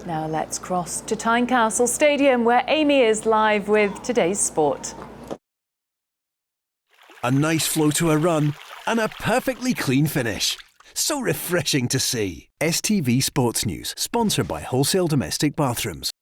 Now let's cross to Tynecastle Stadium, where Amy is live with today's sport. A nice flow to a run and a perfectly clean finish. So refreshing to see. STV Sports News, sponsored by Wholesale Domestic Bathrooms.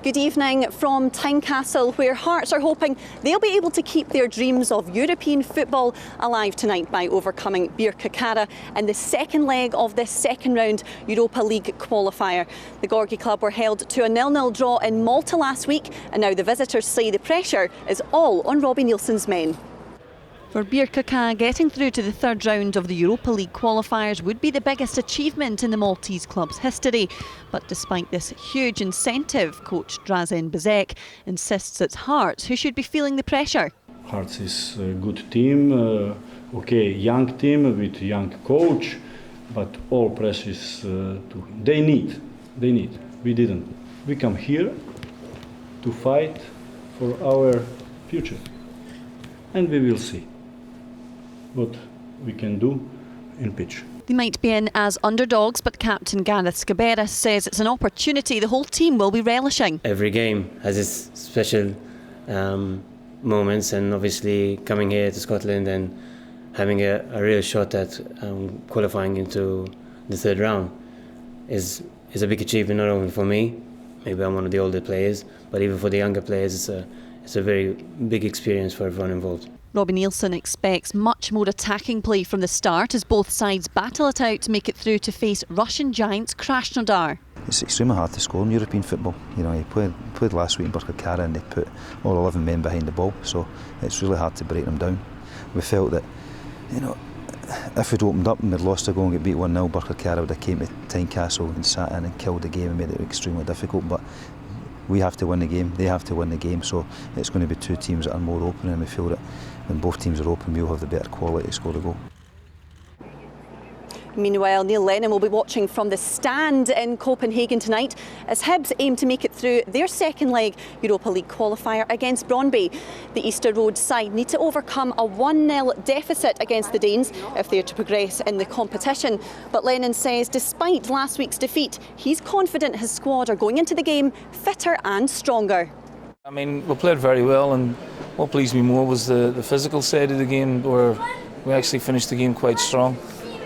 Good evening from Tynecastle, where Hearts are hoping they'll be able to keep their dreams of European football alive tonight by overcoming Birkirkara in the second leg of this second round Europa League qualifier. The Gorgie club were held to a 0-0 draw in Malta last week, and now the visitors say the pressure is all on Robbie Nielsen's men. For Birkirkara, getting through to the third round of the Europa League qualifiers would be the biggest achievement in the Maltese club's history. But despite this huge incentive, coach Drazen Bezek insists it's Hearts who should be feeling the pressure. Hearts is a good team, young team with young coach, but all press is they need. We didn't. We come here to fight for our future, and we will see what we can do in pitch. They might be in as underdogs, but captain Gareth Scaberra says it's an opportunity the whole team will be relishing. Every game has its special moments, and obviously coming here to Scotland and having a real shot at qualifying into the third round is a big achievement, not only for me, maybe I'm one of the older players, but even for the younger players it's a very big experience for everyone involved. Robbie Nielsen expects much more attacking play from the start as both sides battle it out to make it through to face Russian giants Krasnodar. It's extremely hard to score in European football. You know, he played last week in Birkirkara and they put all 11 men behind the ball, so it's really hard to break them down. We felt that, you know, if we'd opened up and we'd lost a goal and got beat 1-0, Birkirkara would have came to Tynecastle and sat in and killed the game and made it extremely difficult. But we have to win the game, they have to win the game, so it's going to be two teams that are more open, and we feel that when both teams are open, we'll have the better quality to score a goal. Meanwhile, Neil Lennon will be watching from the stand in Copenhagen tonight as Hibs aim to make it through their second leg Europa League qualifier against Brøndby. The Easter Road side need to overcome a 1-0 deficit against the Danes if they are to progress in the competition. But Lennon says despite last week's defeat, he's confident his squad are going into the game fitter and stronger. I mean, we played very well, and what pleased me more was the physical side of the game, where we actually finished the game quite strong.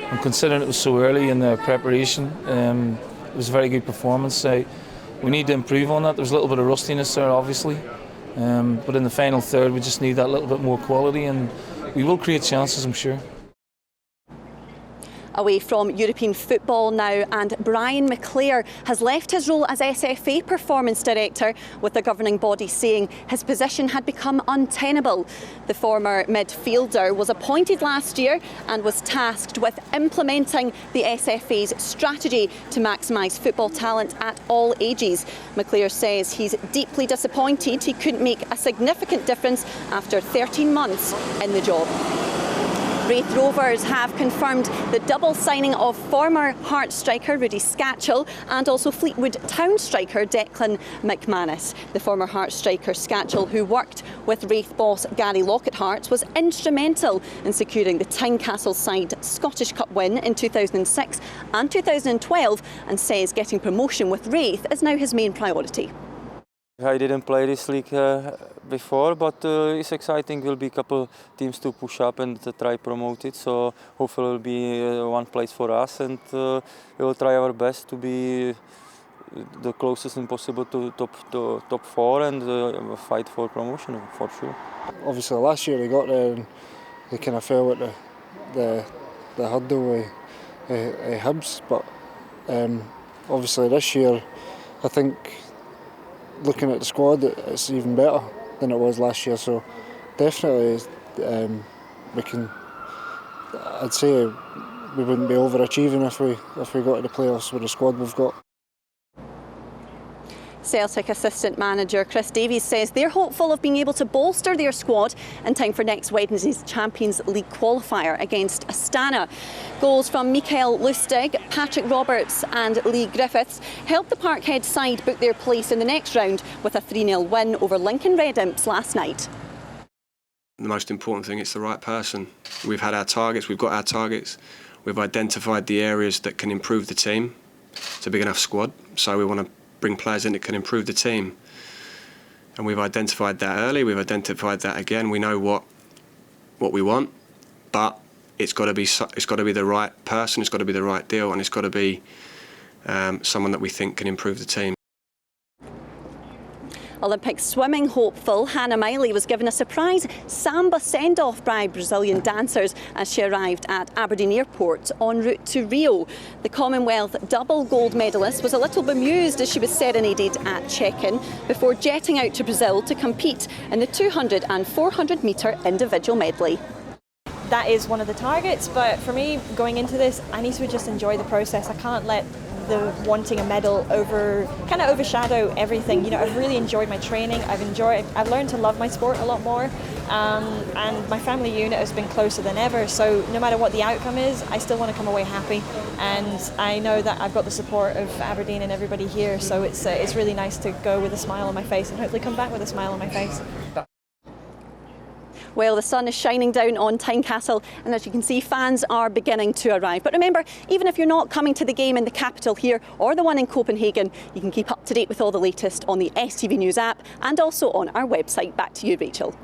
And considering it was so early in the preparation, it was a very good performance. We need to improve on that. There's a little bit of rustiness there, obviously, but in the final third we just need that little bit more quality, and we will create chances, I'm sure. Away from European football now, and Brian McClare has left his role as SFA Performance Director, with the governing body saying his position had become untenable. The former midfielder was appointed last year and was tasked with implementing the SFA's strategy to maximise football talent at all ages. McClare says he's deeply disappointed he couldn't make a significant difference after 13 months in the job. Raith Rovers have confirmed the double signing of former Hearts striker Rudi Skacel and also Fleetwood Town striker Declan McManus. The former Hearts striker Skacel, who worked with Raith boss Gary Lock at Hearts, was instrumental in securing the Tynecastle side Scottish Cup win in 2006 and 2012, and says getting promotion with Raith is now his main priority. I didn't play this league before, but it's exciting. Will be a couple teams to push up and to try promote it. So hopefully it will be one place for us, and we will try our best to be the closest possible to top four and fight for promotion for sure. Obviously, last year they got there and they kind of fell at the hurdle with Hibs, but obviously this year I think, looking at the squad, it's even better than it was last year. So definitely, we can. I'd say we wouldn't be overachieving if we got to the playoffs with the squad we've got. Celtic assistant manager Chris Davies says they're hopeful of being able to bolster their squad in time for next Wednesday's Champions League qualifier against Astana. Goals from Mikael Lustig, Patrick Roberts and Lee Griffiths helped the Parkhead side book their place in the next round with a 3-0 win over Lincoln Red Imps last night. The most important thing, it's the right person. We've had our targets, we've got our targets. We've identified the areas that can improve the team. It's a big enough squad, so we want to bring players in that can improve the team. And we've identified that early, we've identified that again. We know what we want, but it's got to be the right person, it's got to be the right deal, and it's got to be someone that we think can improve the team. Olympic swimming hopeful Hannah Miley was given a surprise samba send-off by Brazilian dancers as she arrived at Aberdeen Airport en route to Rio. The Commonwealth double gold medalist was a little bemused as she was serenaded at check-in before jetting out to Brazil to compete in the 200 and 400 metre individual medley. That is one of the targets, but for me, going into this, I need to just enjoy the process. I can't let the wanting a medal overshadow everything. You know, I've really enjoyed my training. I've learned to love my sport a lot more, and my family unit has been closer than ever. So no matter what the outcome is, I still want to come away happy, and I know that I've got the support of Aberdeen and everybody here. So it's really nice to go with a smile on my face and hopefully come back with a smile on my face. Well, the sun is shining down on Tynecastle, and as you can see, fans are beginning to arrive. But remember, even if you're not coming to the game in the capital here or the one in Copenhagen, you can keep up to date with all the latest on the STV News app and also on our website. Back to you, Rachel.